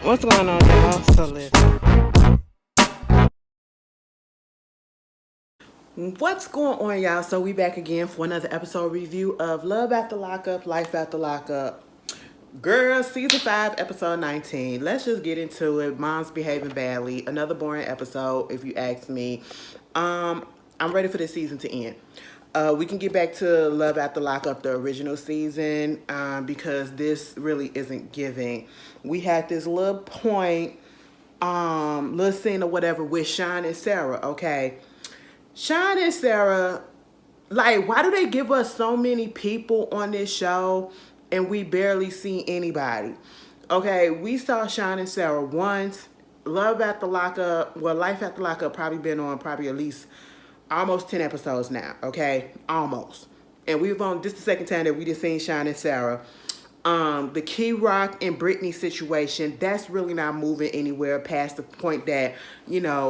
What's going on, y'all? So listen. What's going on, y'all? So we back again for another episode review of Love After Lockup, Life After Lockup. Girl, season 5, episode 19. Let's just get into it. Mom's behaving badly. Another boring episode, if you ask me. I'm ready for this season to end. We can get back to Love After Lockup, the original season, because this really isn't giving. We had this little point, little scene or whatever with Sean and Sarah, okay? Sean and Sarah, like, why do they give us so many people on this show and we barely see anybody? Okay, we saw Sean and Sarah once. Love After Lockup, well, Life After Lockup probably been on probably at least almost 10 episodes now, okay? Almost. And we've on this is the second time that we just seen Sean and Sarah. The Key Rock and Britney situation, that's really not moving anywhere past the point that,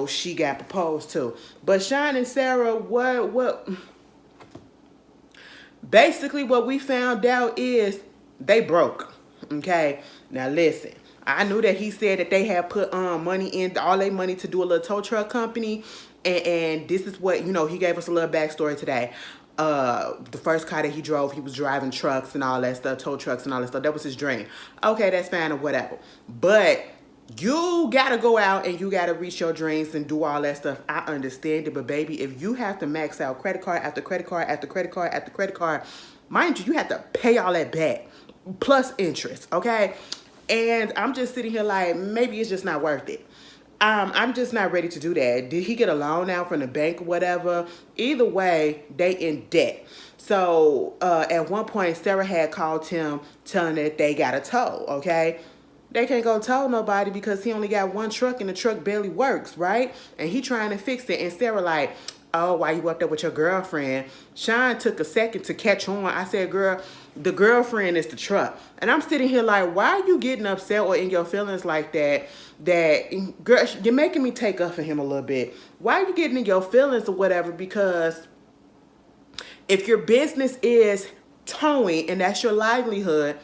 she got proposed to. But Sean and Sarah, what basically what we found out is they broke. Okay? Now listen. I knew that he said that they had put money in, all their money to do a little tow truck company. And this is what, he gave us a little backstory today. The first car that he drove, he was driving trucks and all that stuff, tow trucks and all that stuff. That was his dream. Okay, that's fine or whatever. But you gotta go out and you gotta reach your dreams and do all that stuff. I understand it, but baby, if you have to max out credit card after credit card after credit card after credit card, mind you, you have to pay all that back plus interest, okay? And I'm just sitting here like, maybe it's just not worth it. I'm just not ready to do that. Did he get a loan out from the bank or whatever? Either way, they in debt. So at one point, Sarah had called him telling that they got a tow, okay? They can't go tow nobody because he only got one truck and the truck barely works, right? And he trying to fix it. And Sarah like, oh, why you up there with your girlfriend? Sean took a second to catch on. I said, girl, the girlfriend is the truck. And I'm sitting here like, why are you getting upset or in your feelings like that? Girl, you're making me take up for him a little bit. Why are you getting in your feelings or whatever? Because if your business is towing and that's your livelihood,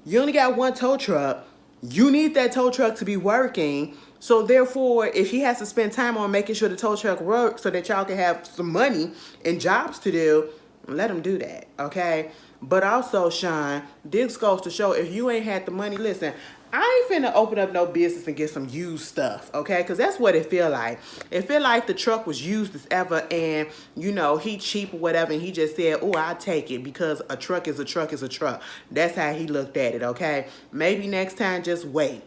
you only got one tow truck. You need that tow truck to be working. So therefore, if he has to spend time on making sure the tow truck works so that y'all can have some money and jobs to do, let him do that, okay? But also, Sean, this goes to show if you ain't had the money, listen, I ain't finna open up no business and get some used stuff, okay? Because that's what it feel like. It feel like the truck was used as ever and, he cheap or whatever, and he just said, oh, I'll take it because a truck is a truck is a truck. That's how he looked at it, okay? Maybe next time, just wait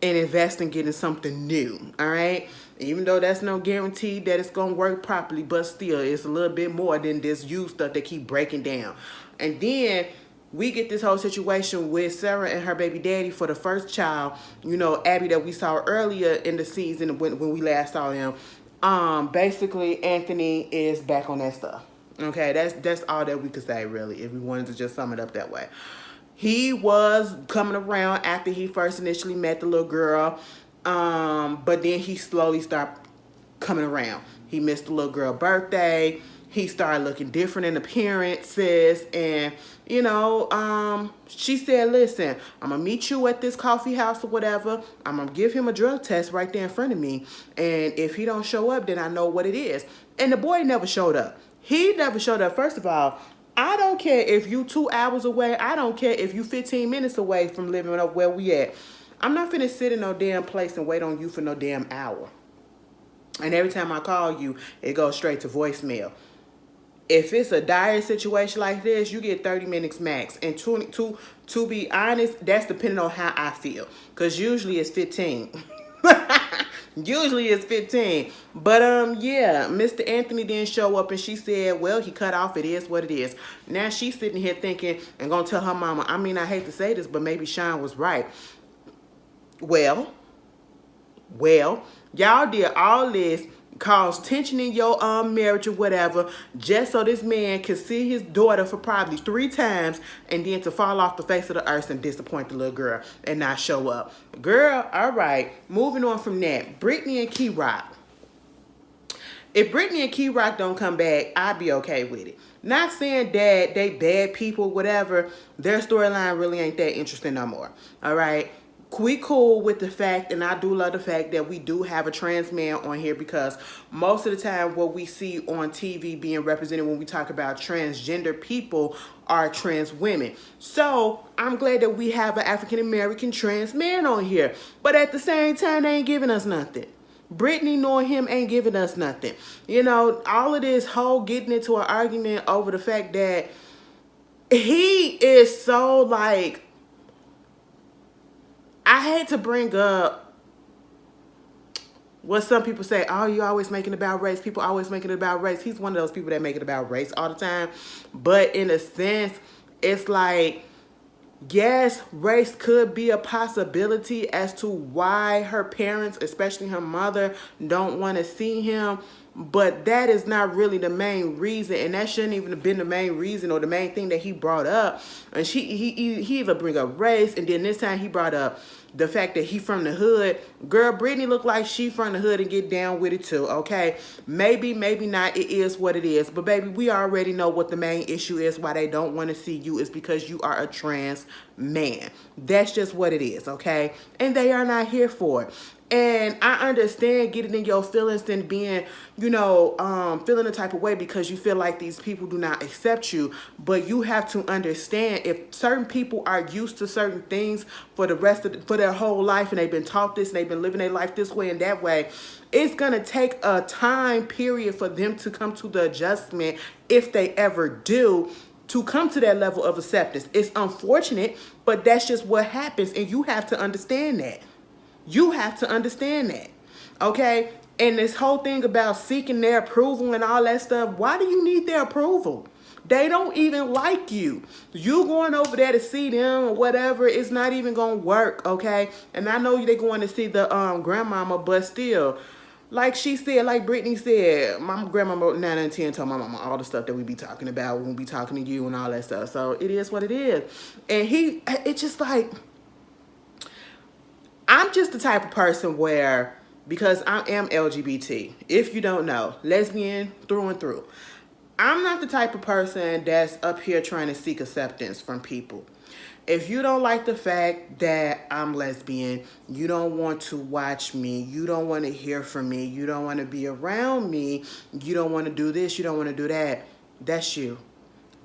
and invest in getting something new, all right? Even though that's no guarantee that it's going to work properly, but still, it's a little bit more than this used stuff that keep breaking down. And then we get this whole situation with Sarah and her baby daddy for the first child, Abby that we saw earlier in the season when we last saw him. Basically, Anthony is back on that stuff. Okay, that's all that we could say, really, if we wanted to just sum it up that way. He was coming around after he first initially met the little girl, but then he slowly started coming around. He missed the little girl's birthday. He started looking different in appearances, and she said, listen, I'm gonna meet you at this coffee house or whatever. I'm gonna give him a drug test right there in front of me, and if he don't show up, then I know what it is. And the boy never showed up. He never showed up. First of all, I don't care if you 2 hours away. I don't care if you 15 minutes away from living up where we at. I'm not finna sit in no damn place and wait on you for no damn hour. And every time I call you, it goes straight to voicemail. If it's a dire situation like this, you get 30 minutes max. And to be honest, that's depending on how I feel. Because usually it's 15. Usually it's 15. But yeah, Mr. Anthony didn't show up and she said, well, he cut off. It is what it is. Now she's sitting here thinking and gonna tell her mama, I mean, I hate to say this, but maybe Sean was right. Well, y'all did all this, caused tension in your marriage or whatever, just so this man could see his daughter for probably 3 times and then to fall off the face of the earth and disappoint the little girl and not show up. Girl, all right. Moving on from that, Britney and Key Rock. If Britney and Key Rock don't come back, I'd be okay with it. Not saying that they bad people, whatever. Their storyline really ain't that interesting no more. All right. we cool with the fact, and I do love the fact that we do have a trans man on here, because most of the time what we see on TV being represented when we talk about transgender people are trans women. So I'm glad that we have an African American trans man on here, but at the same time they ain't giving us nothing. Brittany knowing him ain't giving us nothing. You know, all of this whole getting into an argument over the fact that he is so like, I hate to bring up what some people say, oh, you always making it about race. People always making it about race. He's one of those people that make it about race all the time. But in a sense, it's like, yes, race could be a possibility as to why her parents, especially her mother, don't want to see him. But that is not really the main reason, and that shouldn't even have been the main reason or the main thing that he brought up. And he even bring up race, and then this time he brought up the fact that he from the hood. Girl, Brittany look like she from the hood and get down with it too, okay? Maybe, maybe not. It is what it is. But baby, we already know what the main issue is why they don't want to see you is because you are a trans man. That's just what it is, okay? And they are not here for it. And I understand getting in your feelings and being, you know, feeling the type of way because you feel like these people do not accept you. But you have to understand, if certain people are used to certain things for their whole life, and they've been taught this and they've been living their life this way and that way, it's going to take a time period for them to come to the adjustment, if they ever do, to come to that level of acceptance. It's unfortunate, but that's just what happens, and you have to understand that. You have to understand that, okay? And this whole thing about seeking their approval and all that stuff, why do you need their approval? They don't even like you. You going over there to see them or whatever, it's not even going to work, okay? And I know they're going to see the grandmama, but still, like she said, like Brittany said, my grandmama 9 and 10 told my mama all the stuff that we be talking about when we be talking to you and all that stuff. So it is what it is. And it's just like, I'm just the type of person where, because I am LGBT, if you don't know, lesbian through and through, I'm not the type of person that's up here trying to seek acceptance from people. If you don't like the fact that I'm lesbian, you don't want to watch me, you don't want to hear from me, you don't want to be around me, you don't want to do this, you don't want to do that, that's you.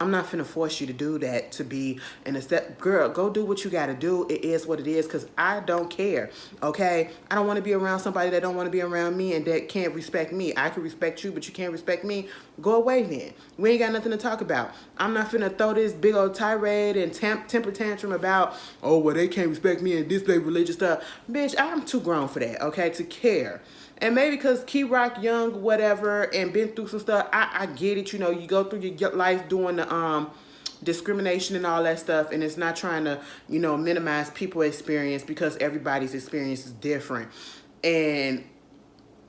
I'm not finna force you to do that to be an accept. Girl, go do what you gotta do. It is what it is, because I don't care, okay? I don't want to be around somebody that don't want to be around me and that can't respect me. I can respect you, but you can't respect me. Go away then. We ain't got nothing to talk about. I'm not finna throw this big old tirade and temper tantrum about, oh, well, they can't respect me and this big religious stuff. Bitch, I'm too grown for that, okay, to care. And maybe because Key Rock young, whatever, and been through some stuff, I get it. You know, you go through your life doing the discrimination and all that stuff, and it's not trying to, you know, minimize people's experience, because everybody's experience is different. And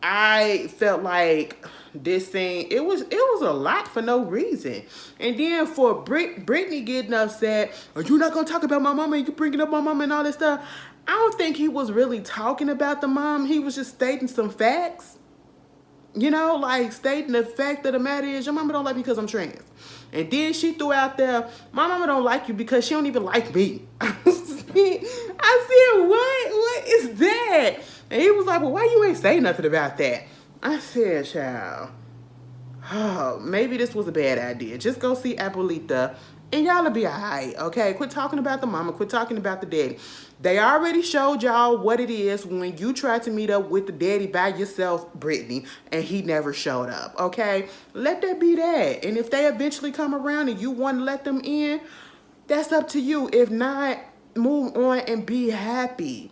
I felt like this thing, it was a lot for no reason. And then for Brittany getting upset, are you not going to talk about my mama and you bringing up my mama and all this stuff? I don't think he was really talking about the mom. He was just stating some facts. You know, like stating the fact of the matter is, your mama don't like me because I'm trans. And then she threw out there, my mama don't like you because she don't even like me. I said, what is that? And he was like, well, why you ain't say nothing about that? I said, child, oh, maybe this was a bad idea. Just go see Abuelita and y'all will be all right, okay? Quit talking about the mama. Quit talking about the daddy. They already showed y'all what it is when you tried to meet up with the daddy by yourself, Brittany, and he never showed up, okay? Let that be that. And if they eventually come around and you want to let them in, that's up to you. If not, move on and be happy.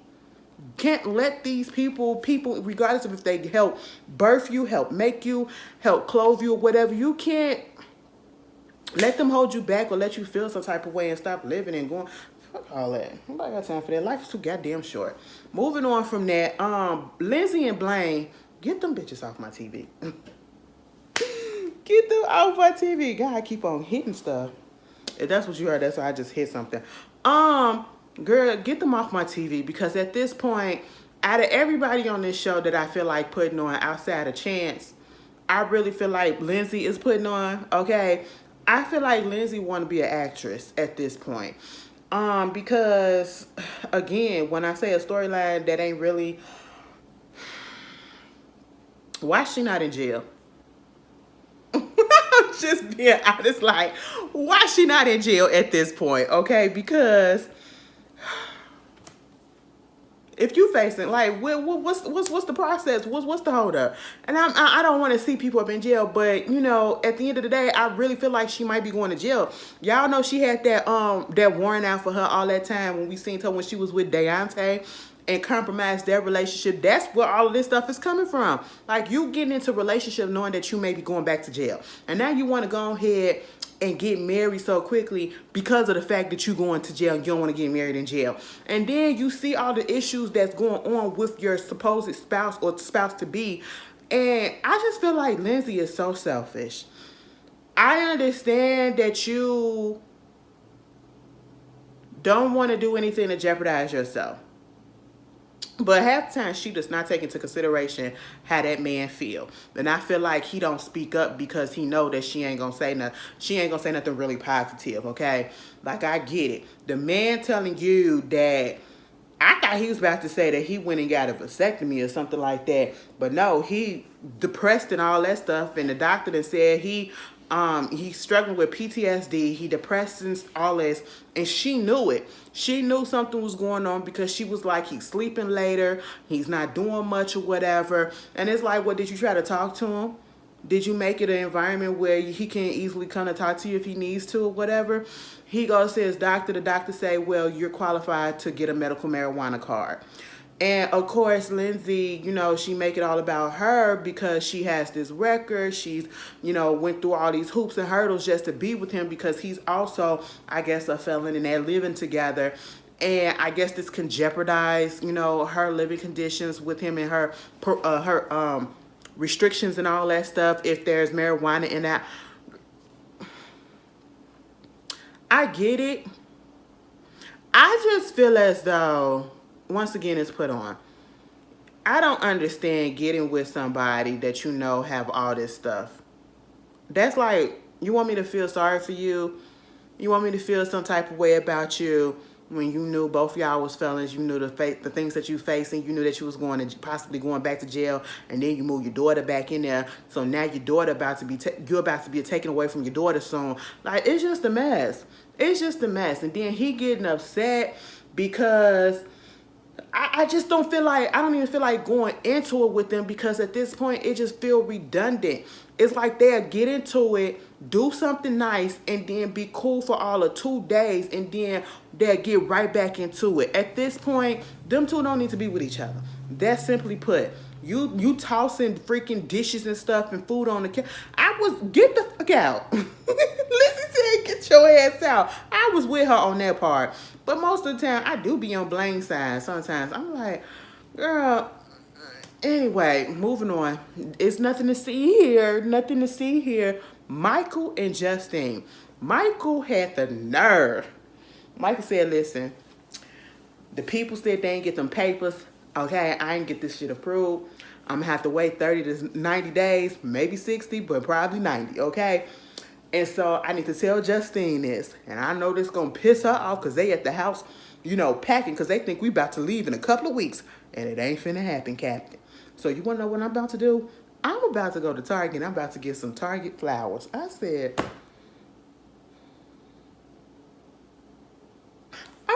Can't let these people, regardless of if they help birth you, help make you, help clothe you, or whatever, you can't let them hold you back or let you feel some type of way and stop living and going. Fuck all that. Nobody got time for that. Life is too goddamn short. Moving on from that, Lindsay and Blaine, get them bitches off my TV. Get them off my TV. God, I keep on hitting stuff. If that's what you heard, that's why I just hit something. Girl, get them off my TV, because at this point, out of everybody on this show that I feel like putting on outside of Chance, I really feel like Lindsay is putting on, okay? I feel like Lindsay want to be an actress at this point. Because again, when I say a storyline that ain't really, why she not in jail? Just being honest, like, why she not in jail at this point? Okay, because if you facing like what's the process? What's the hold up? And I don't want to see people up in jail, but you know, at the end of the day, I really feel like she might be going to jail. Y'all know she had that warrant out for her all that time when we seen her when she was with Daonte and compromised their relationship. That's where all of this stuff is coming from. Like, you getting into a relationship knowing that you may be going back to jail, and now you want to go ahead and get married so quickly because of the fact that you're going to jail and you don't want to get married in jail. And then you see all the issues that's going on with your supposed spouse or spouse to be. And I just feel like Lindsay is so selfish. I understand that you don't want to do anything to jeopardize yourself. But half the time, she does not take into consideration how that man feel. And I feel like he don't speak up because he know that she ain't gonna say nothing. She ain't gonna say nothing really positive, okay? Like, I get it. The man telling you that, I thought he was about to say that he went and got a vasectomy or something like that. But no, he depressed and all that stuff. And the doctor then said he's struggling with PTSD, he depressed and all this, and she knew it. She knew something was going on because she was like, he's sleeping later, he's not doing much or whatever. And it's like, what, did you try to talk to him? Did you make it an environment where he can easily come and talk to you if he needs to or whatever? He goes to his doctor, the doctor say, well, you're qualified to get a medical marijuana card. And of course, Lindsay, you know, she make it all about her because she has this record. She's, you know, went through all these hoops and hurdles just to be with him because he's also, I guess, a felon and they're living together. And I guess this can jeopardize, you know, her living conditions with him and her restrictions and all that stuff if there's marijuana in that. I get it. I just feel as though, once again, it's put on. I don't understand getting with somebody that you know have all this stuff. That's like, you want me to feel sorry for you? You want me to feel some type of way about you when you knew both y'all was felons, you knew the things that you facing, you knew that you was going to possibly going back to jail, and then you move your daughter back in there. So now your daughter you're about to be taken away from your daughter soon. Like, it's just a mess. It's just a mess. And then he getting upset because I just don't feel like, I don't even feel like going into it with them because at this point, it just feel redundant. It's like they'll get into it, do something nice, and then be cool for all of 2 days, and then they'll get right back into it. At this point, them two don't need to be with each other. That's simply put. You tossing freaking dishes and stuff and food on the couch. Get the fuck out. Lizzie said, get your ass out. I was with her on that part. But most of the time, I do be on blame side sometimes. I'm like, girl. Anyway, moving on. It's nothing to see here. Nothing to see here. Michael and Justine. Michael had the nerve. Michael said, listen, the people said they ain't get them papers. Okay, I ain't get this shit approved. I'm going to have to wait 30 to 90 days, maybe 60, but probably 90, okay? And so I need to tell Justine this. And I know this going to piss her off because they at the house, you know, packing because they think we about to leave in a couple of weeks. And it ain't finna happen, Captain. So you want to know what I'm about to do? I'm about to go to Target and I'm about to get some Target flowers. I said,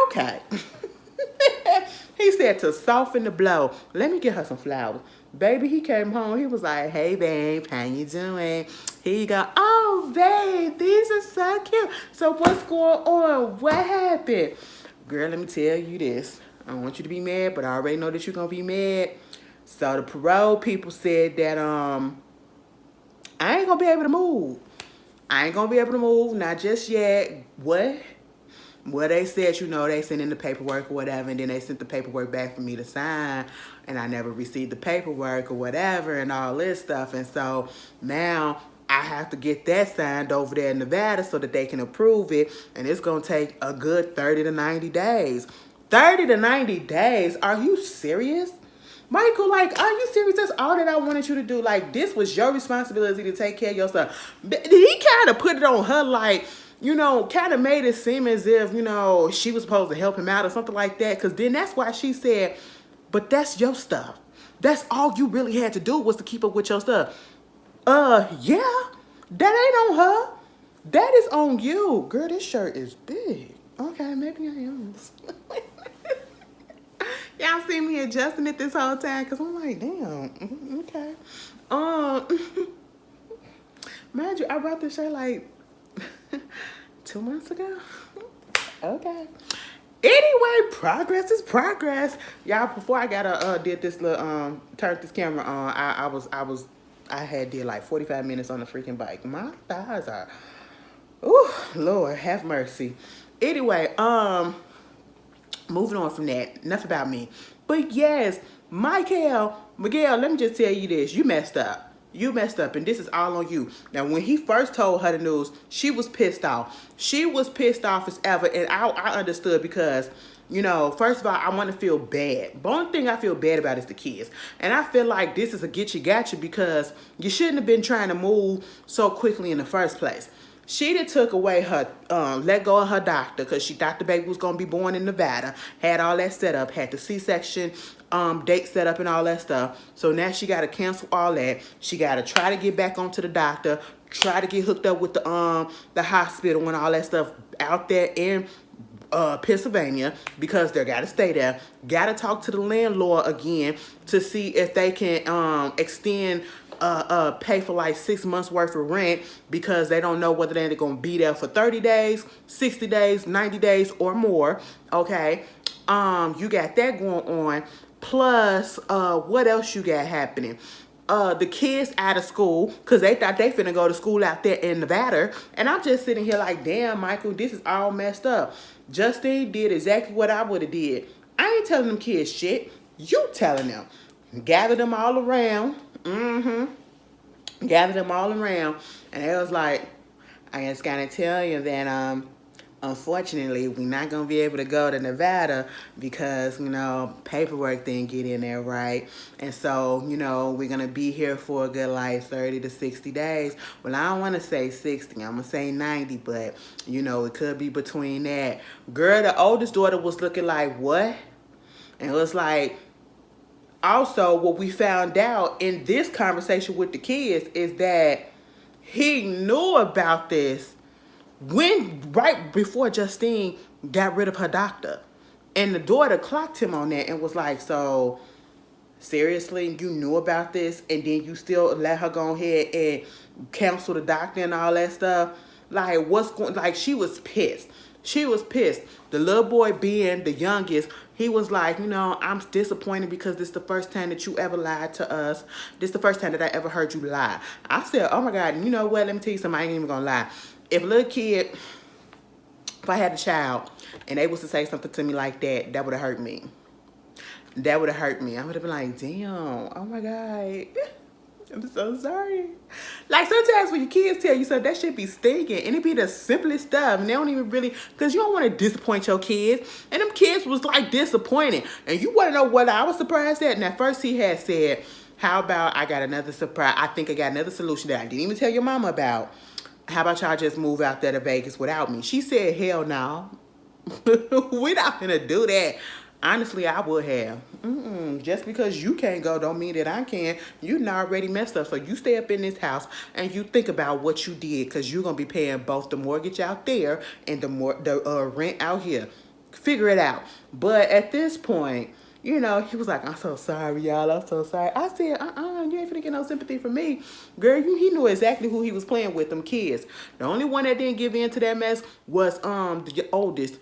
okay. He said to soften the blow, let me get her some flowers. Baby, he came home. He was like, hey, babe, how you doing? Here you go. Oh, babe, these are so cute. So what's going on? What happened? Girl, let me tell you this. I don't want you to be mad, but I already know that you're going to be mad. So the parole people said that I ain't going to be able to move. I ain't going to be able to move, not just yet. What? Well, they said, you know, they sent in the paperwork or whatever, and then they sent the paperwork back for me to sign, and I never received the paperwork or whatever and all this stuff. And so now I have to get that signed over there in Nevada so that they can approve it, and it's going to take a good 30 to 90 days. 30 to 90 days? Are you serious? Michael, like, are you serious? That's all that I wanted you to do. Like, this was your responsibility to take care of yourself. He kind of put it on her like, you know, kind of made it seem as if, you know, she was supposed to help him out or something like that. Because then that's why she said, but that's your stuff. That's all you really had to do was to keep up with your stuff. Yeah, that ain't on her. That is on you. Girl, this shirt is big. Okay, maybe I am. Y'all see me adjusting it this whole time because I'm like, damn, okay. Mind you, I bought this shirt like 2 months ago. Okay. Anyway, progress is progress. Y'all, before I gotta did this little turned this camera on, I had did like 45 minutes on the freaking bike. My thighs are, ooh, Lord have mercy. Anyway, moving on from that, enough about me. But yes, Miguel, let me just tell you this. You messed up. You messed up, and this is all on you. Now, when he first told her the news, she was pissed off. She was pissed off as ever, and I understood because, you know, first of all, I want to feel bad. The only thing I feel bad about is the kids. And I feel like this is a get you gotcha because you shouldn't have been trying to move so quickly in the first place. She done took away her, let go of her doctor because she thought the baby was going to be born in Nevada. Had all that set up, had the C-section date set up and all that stuff. So now she got to cancel all that. She got to try to get back onto the doctor, try to get hooked up with the hospital and all that stuff out there in Pennsylvania because they got to stay there. Got to talk to the landlord again to see if they can extend pay for like 6 months worth of rent because they don't know whether they're going to be there for 30 days, 60 days, 90 days or more. Okay. You got that going on. Plus, what else you got happening? The kids out of school because they thought they finna go to school out there in Nevada. And I'm just sitting here like, damn, Michael, this is all messed up. Justine did exactly what I would have did. I ain't telling them kids shit. You telling them. Gather them all around. Gathered them all around, and it was like, I just gotta tell you that unfortunately we're not gonna be able to go to Nevada because, you know, paperwork didn't get in there right, and so, you know, we're gonna be here for a good like 30 to 60 days. Well, I don't want to say 60, I'm gonna say 90, but you know, it could be between that. Girl, the oldest daughter was looking like, what? And it was like, also, what we found out in this conversation with the kids is that he knew about this right before Justine got rid of her doctor. And the daughter clocked him on that and was like, so seriously, you knew about this and then you still let her go ahead and cancel the doctor and all that stuff? Like, what's going, like, she was pissed. She was pissed. The little boy being the youngest, he was like, you know, I'm disappointed because this is the first time that you ever lied to us. This is the first time that I ever heard you lie. I said, oh my God, you know what? Let me tell you something. I ain't even gonna lie. If a little kid, if I had a child and they was to say something to me like that, that would have hurt me. That would have hurt me. I would have been like, damn, oh my God. I'm so sorry. Like sometimes when your kids tell you something, that shit be stinking. And it be the simplest stuff. And they don't even really, because you don't want to disappoint your kids. And them kids was like disappointed. And you want to know what I was surprised at? And at first he had said, how about I got another surprise? I think I got another solution that I didn't even tell your mama about. How about y'all just move out there to Vegas without me? She said, hell no. We're not going to do that. Honestly, I would have. Just because you can't go don't mean that I can. You done already messed up. So you stay up in this house and you think about what you did because you're going to be paying both the mortgage out there and the rent out here. Figure it out. But at this point, you know, he was like, I'm so sorry, y'all. I'm so sorry. I said, you ain't finna get no sympathy from me. Girl, he knew exactly who he was playing with, them kids. The only one that didn't give in to that mess was the oldest.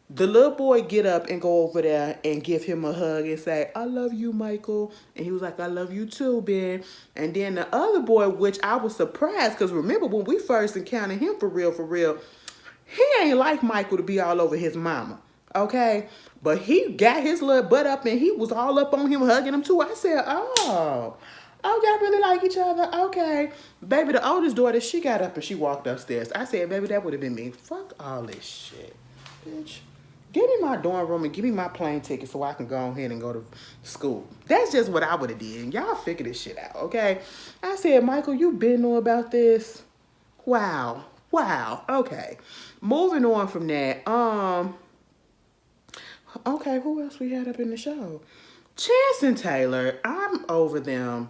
The little boy get up and go over there and give him a hug and say, I love you, Michael. And he was like, I love you too, Ben. And then the other boy, which I was surprised, because remember when we first encountered him for real, he ain't like Michael to be all over his mama, okay? But he got his little butt up and he was all up on him, hugging him too. I said, oh, y'all really like each other? Okay. Baby, the oldest daughter, she got up and she walked upstairs. I said, baby, that would have been me. Fuck all this shit, bitch. Give me my dorm room and give me my plane ticket so I can go ahead and go to school. That's just what I would have did. Y'all figure this shit out, okay? I said, Michael, you been know about this? Wow. Wow. Okay. Moving on from that. Okay, who else we had up in the show? Chance and Taylor. I'm over them.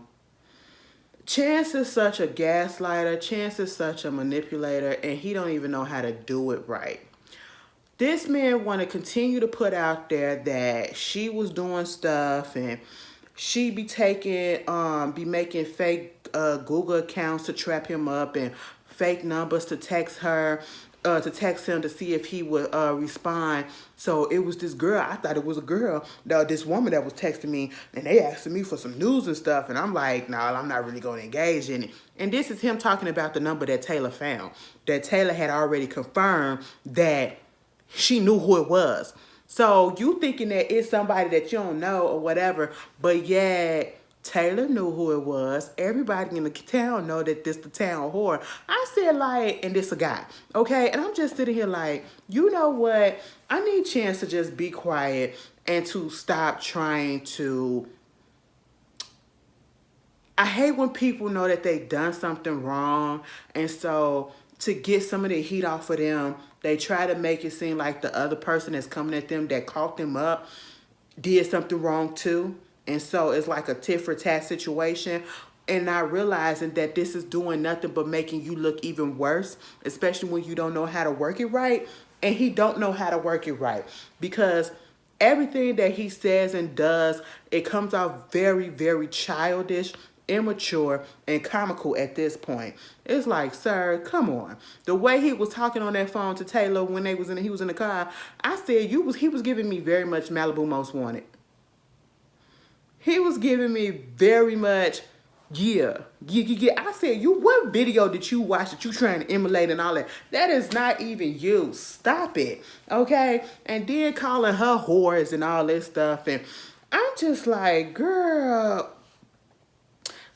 Chance is such a gaslighter. Chance is such a manipulator, and he don't even know how to do it right. This man want to continue to put out there that she was doing stuff and she be making fake Google accounts to trap him up and fake numbers to text her, to text him to see if he would respond. So it was this girl. I thought it was a girl, this woman that was texting me, and they asking me for some news and stuff. And I'm like, no, I'm not really going to engage in it. And this is him talking about the number that Taylor found, that Taylor had already confirmed that she knew who it was. So you thinking that it's somebody that you don't know or whatever, but yeah, Taylor knew who it was. Everybody in the town know that this the town whore. I said like, and this a guy, okay? And I'm just sitting here like, you know what? I need Chance to just be quiet and to stop trying to. I hate when people know that they done something wrong, and so to get some of the heat off of them, they try to make it seem like the other person that's coming at them that caught them up did something wrong too. And so it's like a tit for tat situation, and not realizing that this is doing nothing but making you look even worse, especially when you don't know how to work it right. And he don't know how to work it right, because everything that he says and does, it comes out very, very childish, immature, and comical at this point. It's like, sir, come on. The way he was talking on that phone to Taylor when he was in the car, I said he was giving me very much Malibu Most Wanted. He was giving me very much, yeah. I said, what video did you watch that you trying to emulate and all that? That is not even you. Stop it, okay? And then calling her whores and all this stuff. And I'm just like, girl,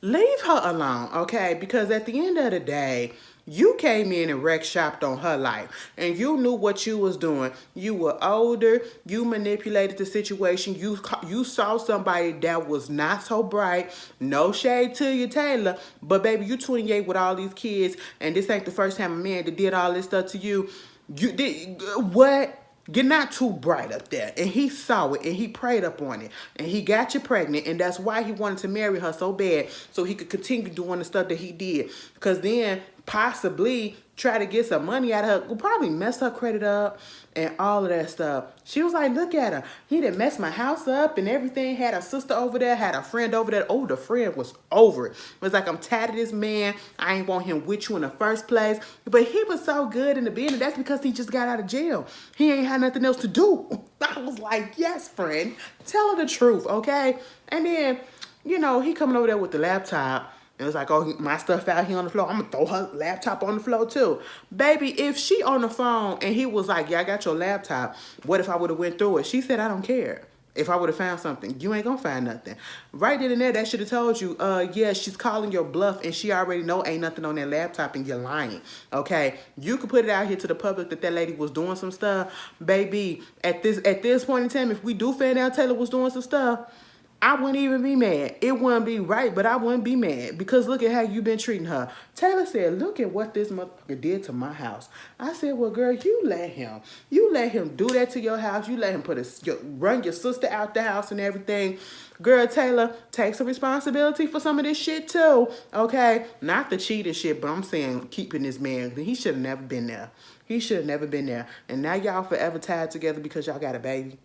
leave her alone, okay? Because at the end of the day, you came in and wreck shopped on her life, and you knew what you was doing. You were older. You manipulated the situation. You saw somebody that was not so bright. No shade to you, Taylor, but baby, you 28 with all these kids, and this ain't the first time a man that did all this stuff to you. You did what? You're not too bright up there. And he saw it, and he preyed up on it, and he got you pregnant, and that's why he wanted to marry her so bad, so he could continue doing the stuff that he did. Because then possibly try to get some money out of her, will probably mess her credit up and all of that stuff. She was like, look at her. He done messed my house up and everything. Had a sister over there, had a friend over there. Oh, the friend was over it. It was like, I'm tired of this man. I ain't want him with you in the first place. But he was so good in the beginning. That's because he just got out of jail. He ain't had nothing else to do. I was like, yes, friend. Tell her the truth, okay? And then, you know, he coming over there with the laptop. And it's like, oh, my stuff out here on the floor. I'm going to throw her laptop on the floor too. Baby, if she on the phone and he was like, yeah, I got your laptop. What if I would have went through it? She said, I don't care. If I would have found something, you ain't going to find nothing. Right then and there, that should have told you, yeah, she's calling your bluff and she already know ain't nothing on that laptop and you're lying. Okay? You could put it out here to the public that lady was doing some stuff. Baby, at this point in time, if we do find out Taylor was doing some stuff, I wouldn't even be mad. It wouldn't be right, but I wouldn't be mad because look at how you've been treating her. Taylor said, look at what this motherfucker did to my house. I said, well, girl, you let him. You let him do that to your house. You let him run your sister out the house and everything. Girl, Taylor, take some responsibility for some of this shit too, okay? Not the cheating shit, but I'm saying keeping this man. He should have never been there. He should have never been there. And now y'all forever tied together because y'all got a baby.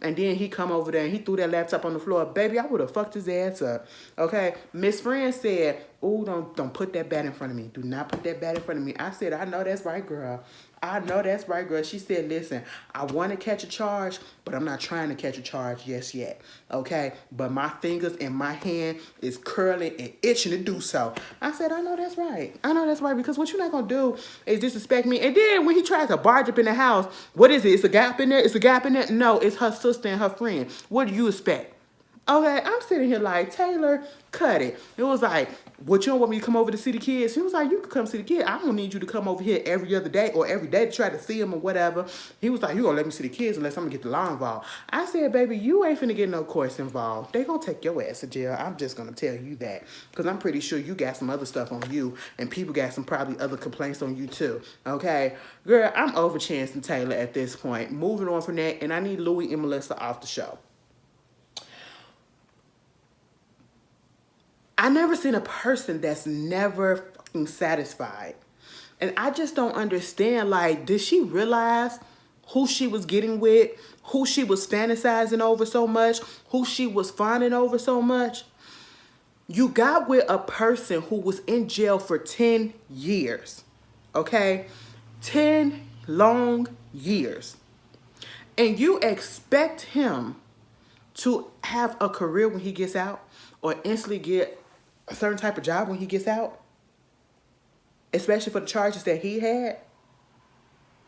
And then he come over there and he threw that laptop on the floor. Baby, I would have fucked his ass up. Okay? Miss Friend said, ooh, don't put that bat in front of me. Do not put that bat in front of me. I said, I know that's right, girl. I know that's right, girl. She said, listen, I want to catch a charge, but I'm not trying to catch a charge just yet. Okay? But my fingers and my hand is curling and itching to do so. I said, I know that's right. I know that's right, because what you're not going to do is disrespect me. And then when he tries to barge up in the house, what is it? It's a gap in there? It's a gap in there? No, it's her sister and her friend. What do you expect? Okay, I'm sitting here like, Taylor, cut it. It was like, what, you don't want me to come over to see the kids? He was like, you can come see the kids. I don't need you to come over here every other day or every day to try to see them or whatever. He was like, you gonna let me see the kids unless I'm gonna get the law involved. I said, baby, you ain't finna get no courts involved. They gonna take your ass to jail. I'm just gonna tell you that. Because I'm pretty sure you got some other stuff on you and people got some probably other complaints on you too. Okay? Girl, I'm over Chance and Taylor at this point. Moving on from that, and I need Louis and Melissa off the show. I never seen a person that's never fucking satisfied. And I just don't understand, like, did she realize who she was getting with, who she was fantasizing over so much, who she was fawning over so much? You got with a person who was in jail for 10 years, okay? 10 long years. And you expect him to have a career when he gets out or instantly get a certain type of job when he gets out, especially for the charges that he had,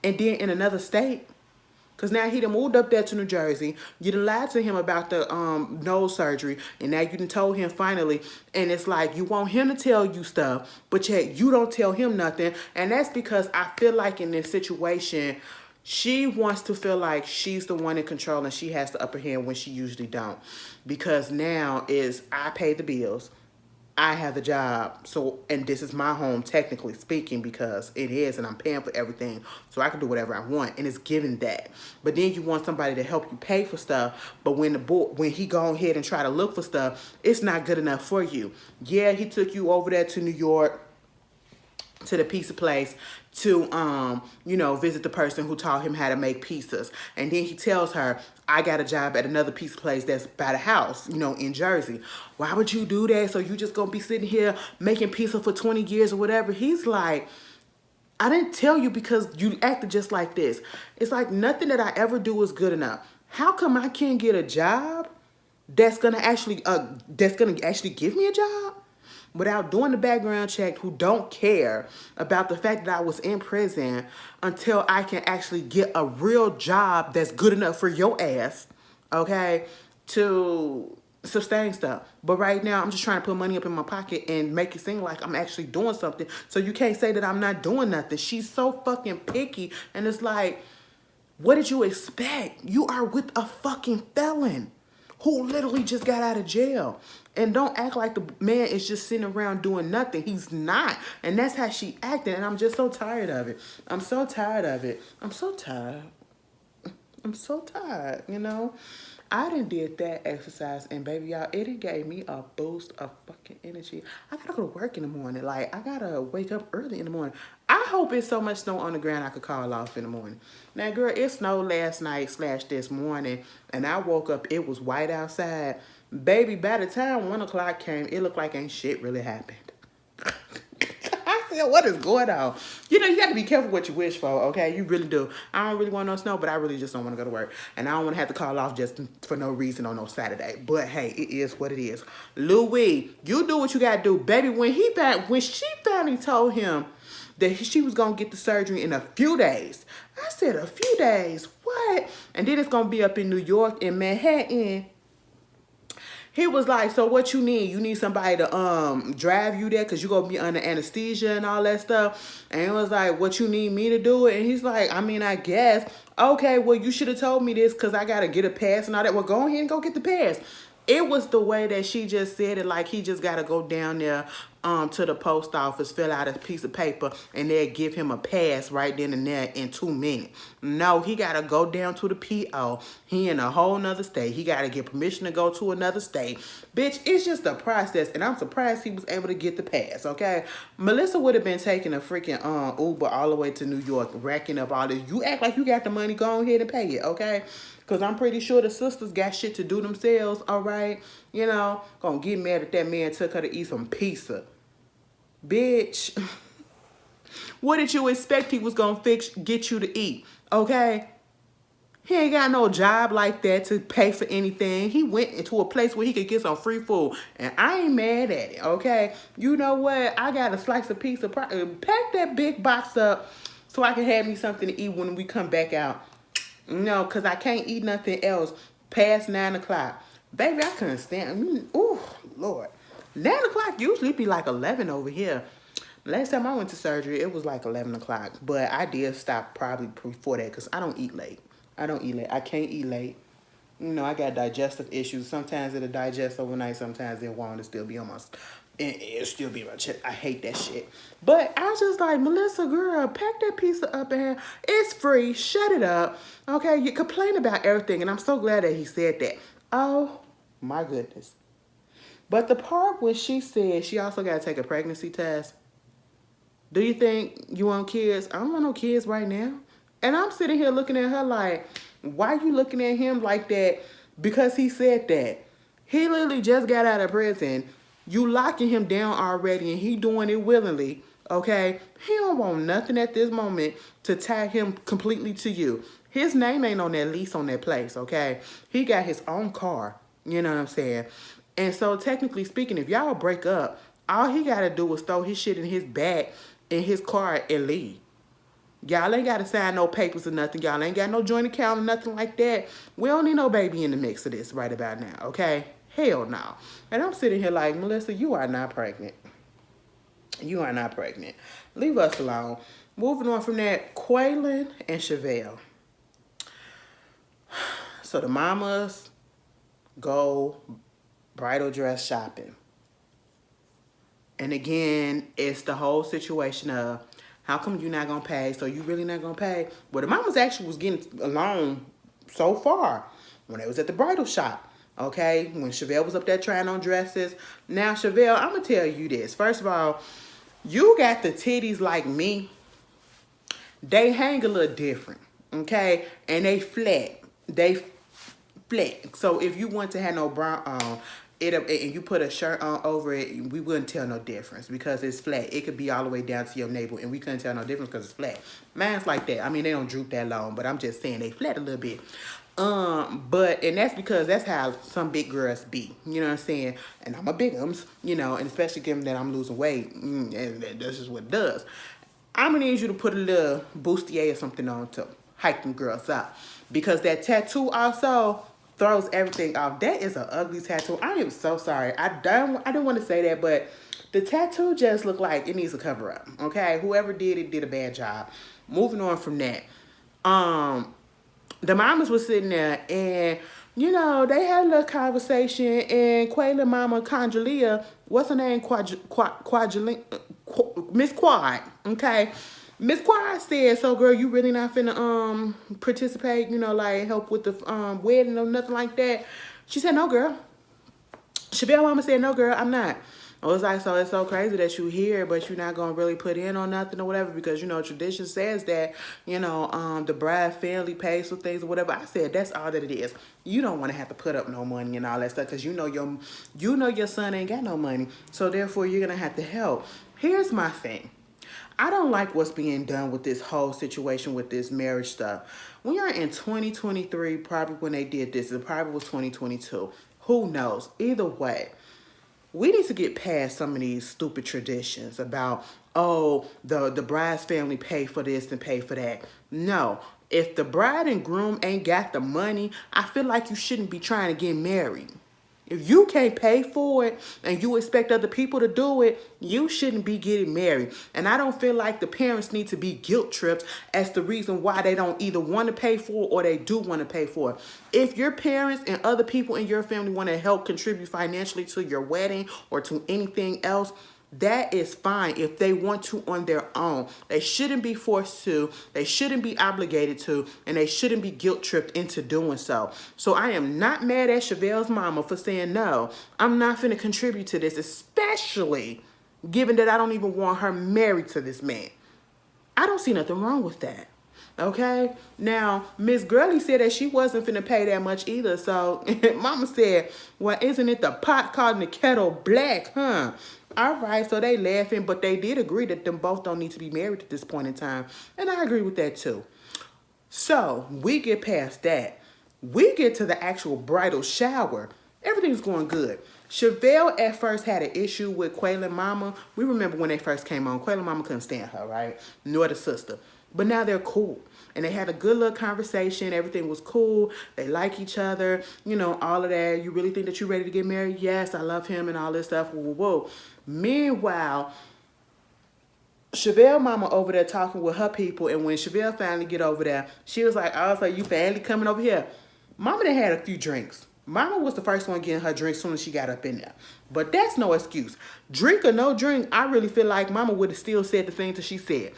and then in another state, because now he done moved up there to New Jersey. You done lied to him about the nose surgery, and now you done told him finally, and it's like you want him to tell you stuff, but yet you don't tell him nothing, and that's because I feel like in this situation, she wants to feel like she's the one in control and she has the upper hand when she usually don't, because now is I pay the bills. I have the job, so, and this is my home, technically speaking, because it is, and I'm paying for everything, so I can do whatever I want, and it's given that. But then you want somebody to help you pay for stuff, but when he go ahead and try to look for stuff, it's not good enough for you. Yeah, he took you over there to New York, to the pizza place to, visit the person who taught him how to make pizzas. And then he tells her, I got a job at another pizza place that's by the house, in Jersey. Why would you do that? So you just gonna be sitting here making pizza for 20 years or whatever? He's like, I didn't tell you because you acted just like this. It's like nothing that I ever do is good enough. How come I can't get a job that's gonna actually give me a job? Without doing the background check, who don't care about the fact that I was in prison until I can actually get a real job that's good enough for your ass, okay, to sustain stuff. But right now, I'm just trying to put money up in my pocket and make it seem like I'm actually doing something. So you can't say that I'm not doing nothing. She's so fucking picky. And it's like, what did you expect? You are with a fucking felon who literally just got out of jail. And don't act like the man is just sitting around doing nothing. He's not. And that's how she acted. And I'm just so tired of it. I'm so tired of it. I'm so tired. I'm so tired, I done did that exercise, and baby, y'all, it gave me a boost of fucking energy. I gotta go to work in the morning. Like, I gotta wake up early in the morning. I hope it's so much snow on the ground I could call off in the morning. Now, girl, it snowed last night / this morning, and I woke up, it was white outside. Baby, by the time 1 o'clock came, it looked like ain't shit really happened. I said, what is going on? You got to be careful what you wish for, okay? You really do. I don't really want no snow, but I really just don't want to go to work. And I don't want to have to call off just for no reason on no Saturday. But, hey, it is what it is. Louis, you do what you got to do. Baby, when she finally told him that she was going to get the surgery in a few days, I said, a few days? What? And then it's going to be up in New York, in Manhattan. He was like, so what you need? You need somebody to drive you there because you're going to be under anesthesia and all that stuff. And it was like, what you need me to do it? And he's like, I mean, I guess. Okay, well, you should have told me this because I got to get a pass and all that. Well, go ahead and go get the pass. It was the way that she just said it, like he just got to go down there to the post office, fill out a piece of paper, and they'll give him a pass right then and there in 2 minutes. No, he got to go down to the PO. He in a whole nother state. He got to get permission to go to another state. Bitch, it's just a process, and I'm surprised he was able to get the pass, okay? Melissa would have been taking a freaking Uber all the way to New York, racking up all this. You act like you got the money, go ahead and pay it, okay? Because I'm pretty sure the sisters got shit to do themselves, all right? Gonna get mad at that man took her to eat some pizza. Bitch, what did you expect he was gonna get you to eat, okay? He ain't got no job like that to pay for anything. He went into a place where he could get some free food, and I ain't mad at it, okay? You know what? I got a slice of pizza. Pack that big box up so I can have me something to eat when we come back out. No, because I can't eat nothing else past 9 o'clock. Baby, I couldn't stand. Ooh, Lord. 9 o'clock usually be like 11 over here. Last time I went to surgery, it was like 11 o'clock. But I did stop probably before that because I don't eat late. I don't eat late. I can't eat late. You know, I got digestive issues. Sometimes it'll digest overnight. Sometimes it won't. It'll still be on my... It'll still be my chest. I hate that shit. But I was just like, Melissa, girl, pack that pizza up in here. It's free. Shut it up. Okay? You complain about everything. And I'm so glad that he said that. Oh, my goodness. But the part where she said she also got to take a pregnancy test. Do you think you want kids? I don't want no kids right now. And I'm sitting here looking at her like, why you looking at him like that? Because he said that. He literally just got out of prison. You locking him down already and he doing it willingly. Okay? He don't want nothing at this moment to tie him completely to you. His name ain't on that lease on that place. Okay? He got his own car. You know what I'm saying? And so technically speaking, if y'all break up, all he got to do is throw his shit in his bag in his car and leave. Y'all ain't got to sign no papers or nothing. Y'all ain't got no joint account or nothing like that. We don't need no baby in the mix of this right about now, okay? Hell no. And I'm sitting here like, Melissa, you are not pregnant. You are not pregnant. Leave us alone. Moving on from that, Quaylon and Chevelle. So the mamas go bridal dress shopping. And again, it's the whole situation of, how come you not going to pay? So you really not going to pay? Well, the mamas actually was getting along so far when they was at the bridal shop, okay? When Chevelle was up there trying on dresses. Now, Chevelle, I'm going to tell you this. First of all, you got the titties like me. They hang a little different, okay? And they flat. They flat. So if you want to have no bra on, and you put a shirt on over it, we wouldn't tell no difference because it's flat. It could be all the way down to your navel, and we couldn't tell no difference because it's flat. Mine's like that. I mean, they don't droop that long, but I'm just saying they flat a little bit. And that's because that's how some big girls be. You know what I'm saying? And I'm a bigums, you know, and especially given that I'm losing weight, and this is what it does. I'm gonna need you to put a little bustier or something on to hype them girls up, because that tattoo also throws everything off. That is an ugly tattoo. I am so sorry. I didn't want to say that, but the tattoo just looked like it needs a cover up. Okay, whoever did it did a bad job. Moving on from that, the mamas was sitting there and, you know, they had a little conversation, and Quaylon mama Conjalia, what's her name? Miss Quad, okay? Miss Quad said, so girl, you really not finna participate, you know, like help with the wedding or nothing like that? She said, no, girl. Chevelle mama said, no, girl, I'm not. I was like, so it's so crazy that you here, but you're not going to really put in on nothing or whatever, because, you know, tradition says that, you know, the bride family pays for things or whatever. I said, that's all that it is. You don't want to have to put up no money and all that stuff, because you know your son ain't got no money. So therefore, you're going to have to help. Here's my thing. I don't like what's being done with this whole situation with this marriage stuff. We are in 2023, probably when they did this. It probably was 2022. Who knows? Either way, we need to get past some of these stupid traditions about, oh, the bride's family pay for this and pay for that. No. If the bride and groom ain't got the money, I feel like you shouldn't be trying to get married. If you can't pay for it and you expect other people to do it, you shouldn't be getting married. And I don't feel like the parents need to be guilt tripped as the reason why they don't either want to pay for it or they do want to pay for it. If your parents and other people in your family want to help contribute financially to your wedding or to anything else, that is fine if they want to on their own. They shouldn't be forced to, they shouldn't be obligated to, and they shouldn't be guilt tripped into doing so. So I am not mad at Chevelle's mama for saying, no, I'm not finna contribute to this, especially given that I don't even want her married to this man. I don't see nothing wrong with that. Okay? Now, Miss Gurley said that she wasn't finna pay that much either. So, mama said, well, isn't it the pot calling the kettle black, huh? All right, so they laughing, but they did agree that them both don't need to be married at this point in time. And I agree with that too. So, we get past that. We get to the actual bridal shower. Everything's going good. Chevelle at first had an issue with Quaylon mama. We remember when they first came on, Quaylon mama couldn't stand her, right? Nor the sister. But now they're cool. And they had a good little conversation. Everything was cool. They like each other, you know, all of that. You really think that you're ready to get married? Yes, I love him and all this stuff. Whoa, whoa, whoa. Meanwhile, Chevelle mama over there talking with her people, and when Chevelle finally get over there, she was like, I was like, you finally coming over here. Mama done had a few drinks. Mama was the first one getting her drink as soon as she got up in there. But that's no excuse. Drink or no drink, I really feel like Mama would have still said the things that she said.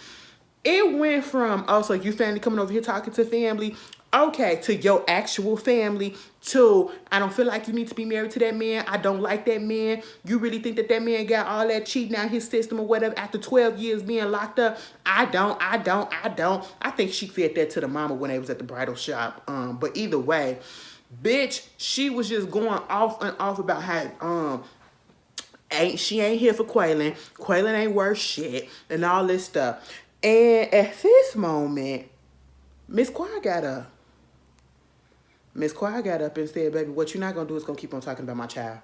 It went from, oh, so you family coming over here talking to family, okay, to your actual family, to, I don't feel like you need to be married to that man. I don't like that man. You really think that that man got all that cheating out his system or whatever after 12 years being locked up? I don't. I think she said that to the mama when they was at the bridal shop. But either way, bitch, she was just going off and off about how, she ain't here for Quaylon. Quaylon ain't worth shit and all this stuff. And at this moment, Miss Choir got up. Miss Choir got up and said, baby, what you're not going to do is going to keep on talking about my child.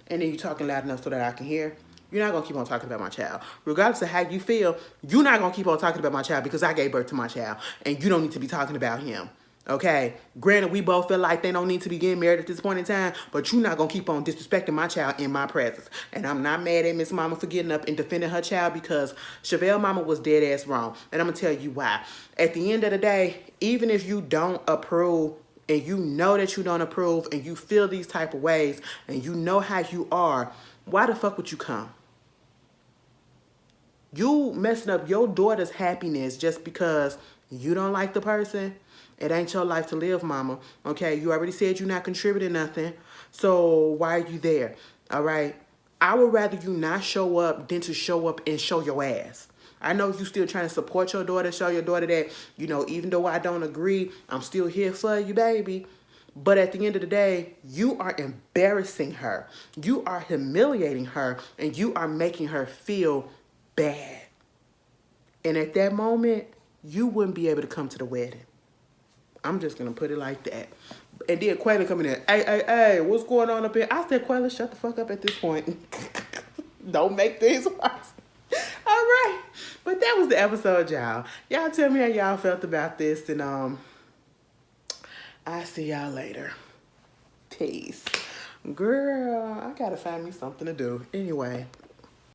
And then you talking loud enough so that I can hear. You're not going to keep on talking about my child. Regardless of how you feel, you're not going to keep on talking about my child because I gave birth to my child. And you don't need to be talking about him. Okay? Granted, we both feel like they don't need to be getting married at this point in time, but you're not going to keep on disrespecting my child in my presence. And I'm not mad at Miss Mama for getting up and defending her child because Chevelle Mama was dead ass wrong. And I'm going to tell you why. At the end of the day, even if you don't approve and you know that you don't approve and you feel these type of ways and you know how you are, why the fuck would you come? You messing up your daughter's happiness just because you don't like the person. It ain't your life to live, mama. Okay, you already said you're not contributing nothing. So why are you there? All right? I would rather you not show up than to show up and show your ass. I know you still trying to support your daughter, show your daughter that, you know, even though I don't agree, I'm still here for you, baby. But at the end of the day, you are embarrassing her. You are humiliating her, and you are making her feel bad. And at that moment, you wouldn't be able to come to the wedding. I'm just going to put it like that. And then Quaylon coming in, hey, what's going on up here? I said, Quaylon, shut the fuck up at this point. Don't make things worse. All right. But that was the episode, y'all. Y'all tell me how y'all felt about this. And I'll see y'all later. Peace. Girl, I got to find me something to do. Anyway.